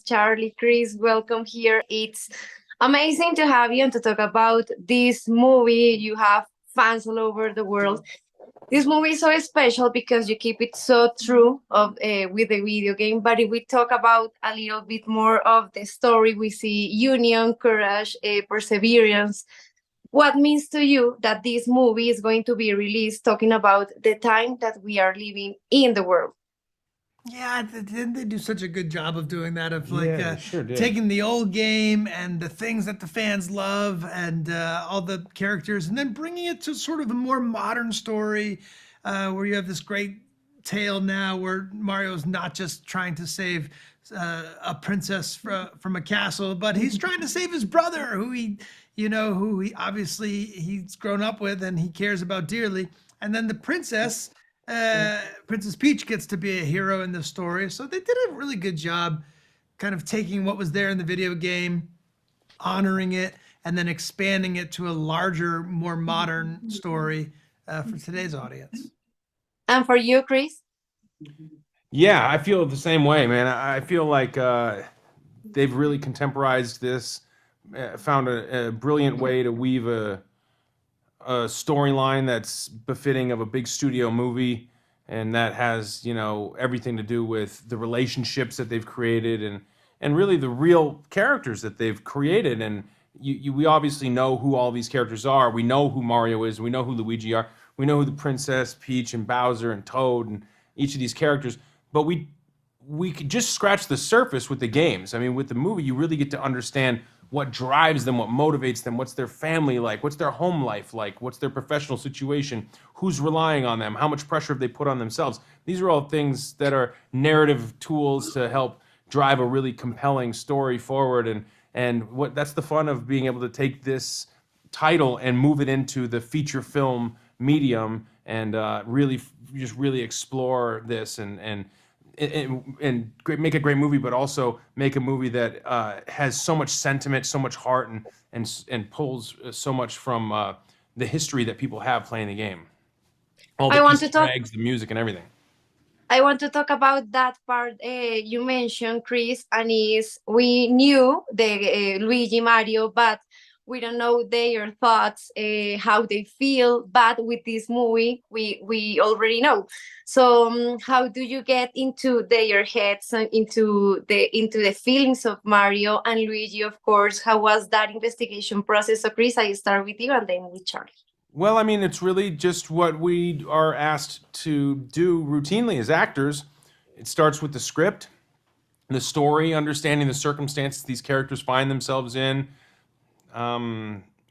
Charlie, Chris, welcome here. It's amazing to have you and to talk about this movie. You have fans all over the world. This movie is so special because you keep it so true of with the video game. But if we talk about a little bit more of the story, we see union, courage, perseverance. What means to you that this movie is going to be released talking about the time that we are living in the world? Yeah, didn't they do such a good job of doing that? Of like Yeah, they sure did. taking the old game and the things that the fans love and all the characters, and then bringing it to sort of a more modern story, where you have this great tale now where Mario's not just trying to save a princess from a castle, but he's trying to save his brother, who he obviously he's grown up with and he cares about dearly, and then the princess Princess Peach gets to be a hero in the story. So they did a really good job kind of taking what was there in the video game, honoring it, and then expanding it to a larger, more modern story for today's audience. And for you, Chris? Yeah, I feel the same way, man. I feel like they've really contemporized this, found a brilliant way to weave a storyline that's befitting of a big studio movie, and that has everything to do with the relationships that they've created and really the real characters that they've created. And we obviously know who all these characters are. We know who Mario is. We know who Luigi are. We know who the Princess, Peach, and Bowser and Toad and each of these characters. But we could just scratch the surface with the games. I mean, with the movie, you really get to understand what drives them, what motivates them, what's their family like, what's their home life like, what's their professional situation, who's relying on them, how much pressure have they put on themselves. These are all things that are narrative tools to help drive a really compelling story forward. And what that's the fun of being able to take this title and move it into the feature film medium and really explore this make a great movie, but also make a movie that has so much sentiment, so much heart, and pulls so much from the history that people have playing the game. All I the want to Easter talk. eggs, the music, and everything. I want to talk about that part you mentioned, Chris, and is we knew the Luigi Mario, but we don't know their thoughts, how they feel. But with this movie, we already know. So, how do you get into their heads and into the feelings of Mario and Luigi? Of course, how was that investigation process? So, Chris, I start with you, and then with Charlie. Well, I mean, it's really just what we are asked to do routinely as actors. It starts with the script, the story, understanding the circumstances these characters find themselves in,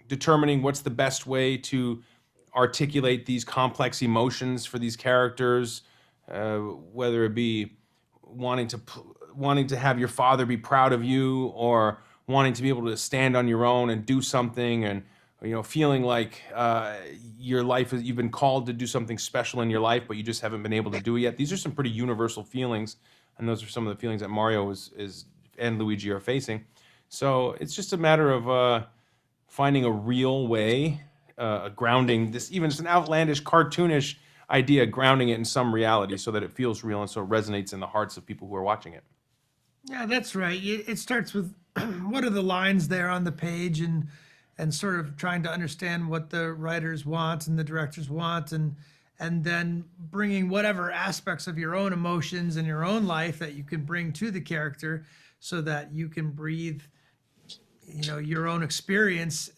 determining what's the best way to articulate these complex emotions for these characters, whether it be wanting to have your father be proud of you, or wanting to be able to stand on your own and do something, and feeling like you've been called to do something special in your life, but you just haven't been able to do it yet. These are some pretty universal feelings, and those are some of the feelings that Mario is and Luigi are facing. So it's just a matter of finding a real way, grounding this, even just an outlandish, cartoonish idea, grounding it in some reality so that it feels real and so it resonates in the hearts of people who are watching it. Yeah, that's right. It starts with what are the lines there on the page, and sort of trying to understand what the writers want and the directors want, and then bringing whatever aspects of your own emotions and your own life that you can bring to the character so that you can breathe your own experience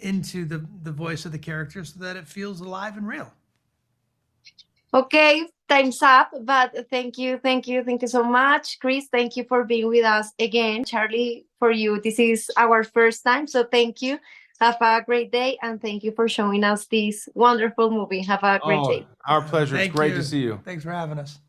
into the voice of the character so that it feels alive and real. Okay, time's up, but thank you so much. Chris, thank you for being with us again. Charlie, for you, this is our first time, so thank you. Have a great day, and thank you for showing us this wonderful movie. Have a great Oh, day. our pleasure. It's Thank great you. to see you. Thanks for having us.